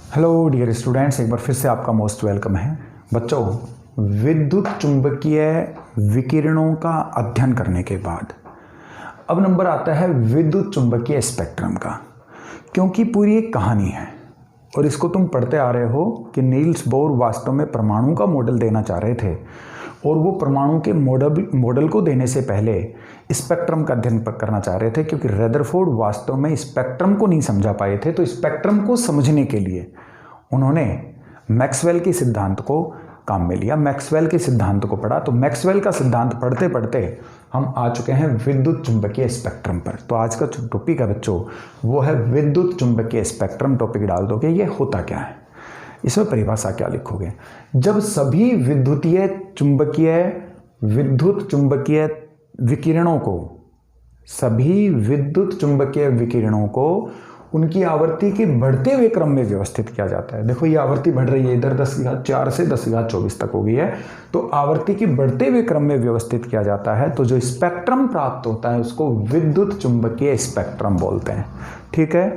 Hello dear students, एक बार फिर से आपका मोस्ट वेलकम है। बच्चों, विद्युत चुंबकीय विकिरणों का अध्ययन करने के बाद अब नंबर आता है विद्युत चुंबकीय स्पेक्ट्रम का, क्योंकि पूरी एक कहानी है और इसको तुम पढ़ते आ रहे हो कि नील्स बोर वास्तव में परमाणु का मॉडल देना चाह रहे थे और वो परमाणु के मॉडल को देने से पहले स्पेक्ट्रम का अध्ययन करना चाह रहे थे, क्योंकि रदरफोर्ड वास्तव में स्पेक्ट्रम को नहीं समझा पाए थे। तो स्पेक्ट्रम को समझने के लिए उन्होंने मैक्सवेल के सिद्धांत को काम में लिया, मैक्सवेल के सिद्धांत को पढ़ा। तो मैक्सवेल का सिद्धांत पढ़ते पढ़ते हम आ चुके हैं विद्युत चुंबकीय स्पेक्ट्रम पर। तो आज का जो टॉपिक है बच्चों वो है विद्युत चुंबकीय स्पेक्ट्रम। टॉपिक डाल दोगे, ये होता क्या है, इसमें परिभाषा क्या लिखोगे। जब सभी विद्युत चुंबकीय विकिरणों को उनकी आवृत्ति के बढ़ते हुए क्रम में व्यवस्थित किया जाता है। देखो ये आवृत्ति बढ़ रही है, इधर 10⁴ से 10⁻24 तक हो गई है, तो आवृत्ति के बढ़ते हुए क्रम में व्यवस्थित किया जाता है। तो जो स्पेक्ट्रम प्राप्त होता है उसको विद्युत चुंबकीय स्पेक्ट्रम बोलते हैं। ठीक है,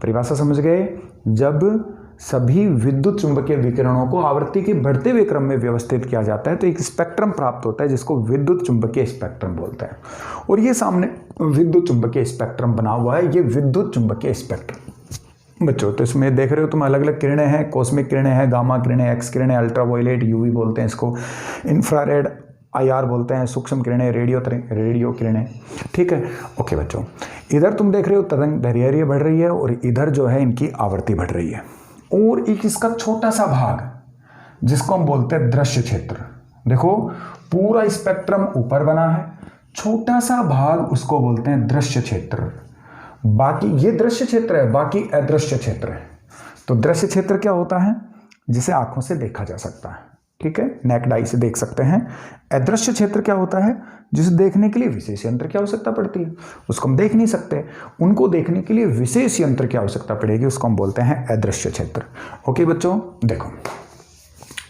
परिभाषा समझ गए। जब सभी विद्युत चुंबकीय विकिरणों को आवृत्ति के बढ़ते हुए क्रम में व्यवस्थित किया जाता है तो एक स्पेक्ट्रम प्राप्त होता है जिसको विद्युत चुंबकीय स्पेक्ट्रम बोलते हैं। और ये सामने विद्युत चुंबकीय स्पेक्ट्रम बना हुआ है, ये विद्युत चुंबकीय स्पेक्ट्रम बच्चों। तो इसमें देख रहे हो तुम, अलग अलग किरणें हैं, कॉस्मिक किरणें हैं, गामा किरणें, एक्स किरणें, अल्ट्रावायलेट, यूवी बोलते हैं इसको, इंफ्रारेड IR बोलते हैं, सूक्ष्म किरणें, रेडियो किरणें। ठीक है, ओके बच्चों। इधर तुम देख रहे हो तरंग दैर्घ्य बढ़ रही है और इधर जो है इनकी आवृत्ति बढ़ रही है। और एक इसका छोटा सा भाग जिसको हम बोलते हैं दृश्य क्षेत्र। देखो पूरा स्पेक्ट्रम ऊपर बना है, छोटा सा भाग उसको बोलते हैं दृश्य क्षेत्र। बाकी ये दृश्य क्षेत्र है, बाकी अदृश्य क्षेत्र है। तो दृश्य क्षेत्र क्या होता है? जिसे आंखों से देखा जा सकता है, ठीक है, नेक्ड आई से देख सकते हैं। अदृश्य क्षेत्र क्या होता है? जिसे देखने के लिए विशेष यंत्र की आवश्यकता पड़ती है, उसको हम देख नहीं सकते। उनको देखने के लिए विशेष यंत्र की आवश्यकता पड़ेगी, उसको हम बोलते हैं अदृश्य क्षेत्र। ओके बच्चों, देखो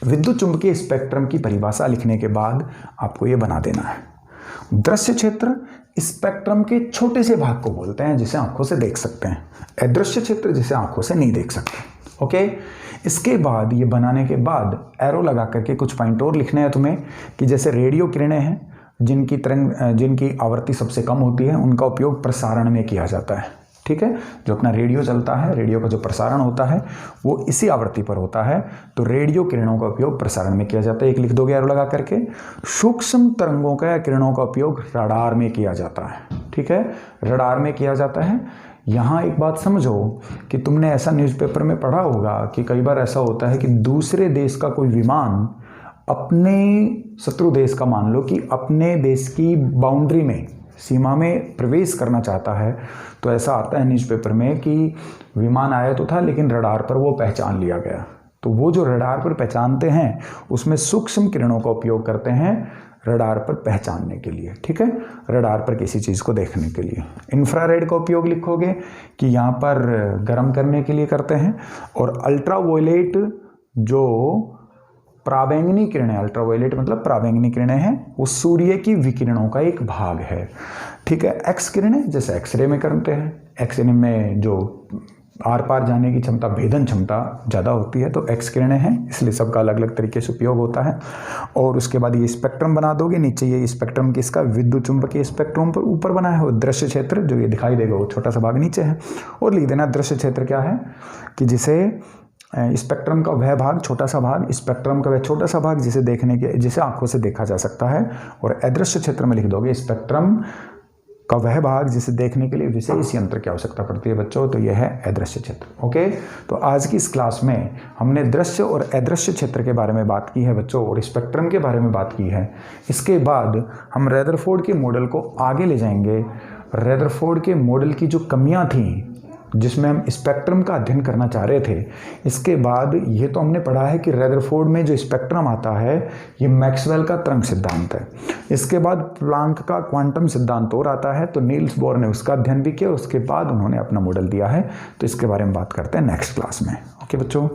विद्युत चुंबकीय स्पेक्ट्रम की परिभाषा लिखने के बाद आपको ये बना देना है। दृश्य क्षेत्र स्पेक्ट्रम के छोटे से भाग को बोलते हैं जिसे आंखों से देख सकते हैं, अदृश्य क्षेत्र जिसे आंखों से नहीं देख सकते। ओके, इसके बाद ये बनाने के बाद एरो लगा करके कुछ पॉइंट और लिखने हैं तुम्हें कि जैसे रेडियो किरणें हैं जिनकी आवृत्ति सबसे कम होती है, उनका उपयोग प्रसारण में किया जाता है। ठीक है, जो अपना रेडियो चलता है, रेडियो का जो प्रसारण होता है वो इसी आवृत्ति पर होता है, तो रेडियो किरणों का उपयोग प्रसारण में किया जाता है। एक लिख दोगे एरो लगा करके। सूक्ष्म तरंगों का या किरणों का उपयोग रडार में किया जाता है। ठीक है, रडार में किया जाता है। यहाँ एक बात समझो कि तुमने ऐसा न्यूज़पेपर में पढ़ा होगा कि कई बार ऐसा होता है कि दूसरे देश का कोई विमान अपने शत्रु देश का, मान लो कि अपने देश की बाउंड्री में, सीमा में प्रवेश करना चाहता है, तो ऐसा आता है न्यूज़पेपर में कि विमान आया तो था लेकिन रडार पर वो पहचान लिया गया। तो वो जो रडार पर पहचानते हैं उसमें सूक्ष्म किरणों का उपयोग करते हैं रडार पर पहचानने के लिए। ठीक है, रडार पर किसी चीज़ को देखने के लिए। इंफ्रारेड का उपयोग लिखोगे कि यहाँ पर गर्म करने के लिए करते हैं। और अल्ट्रावायलेट जो पराबैंगनी किरणें, अल्ट्रावायलेट मतलब पराबैंगनी किरणें हैं, वो सूर्य की विकिरणों का एक भाग है। ठीक है, एक्स किरणें जैसे एक्सरे में करते हैं, एक्सरे में जो आर पार जाने की क्षमता, भेदन क्षमता ज़्यादा होती है, तो एक्स किरणें हैं, इसलिए सबका अलग अलग तरीके से उपयोग होता है। और उसके बाद ये स्पेक्ट्रम बना दोगे। नीचे ये स्पेक्ट्रम किसका? विद्युत चुंबकीय स्पेक्ट्रम पर ऊपर बना है। वो दृश्य क्षेत्र जो ये दिखाई देगा वो छोटा सा भाग नीचे है। और लिख देना दृश्य क्षेत्र क्या है कि जिसे स्पेक्ट्रम का वह भाग, छोटा सा भाग, स्पेक्ट्रम का वह छोटा सा भाग जिसे आंखों से देखा जा सकता है। और अदृश्य क्षेत्र में लिख दोगे स्पेक्ट्रम का वह भाग जिसे देखने के लिए विशेष यंत्र की आवश्यकता पड़ती है बच्चों, तो यह है अदृश्य क्षेत्र। ओके, तो आज की इस क्लास में हमने दृश्य और अदृश्य क्षेत्र के बारे में बात की है बच्चों, और स्पेक्ट्रम के बारे में बात की है। इसके बाद हम रदरफोर्ड के मॉडल को आगे ले जाएंगे। रदरफोर्ड के मॉडल की जो कमियां थी जिसमें हम स्पेक्ट्रम का अध्ययन करना चाह रहे थे, इसके बाद ये तो हमने पढ़ा है कि रदरफोर्ड में जो स्पेक्ट्रम आता है ये मैक्सवेल का तरंग सिद्धांत है। इसके बाद प्लांक का क्वांटम सिद्धांत और आता है, तो नील्स बोर ने उसका अध्ययन भी किया, उसके बाद उन्होंने अपना मॉडल दिया है। तो इसके बारे में बात करते हैं नेक्स्ट क्लास में। ओके बच्चों।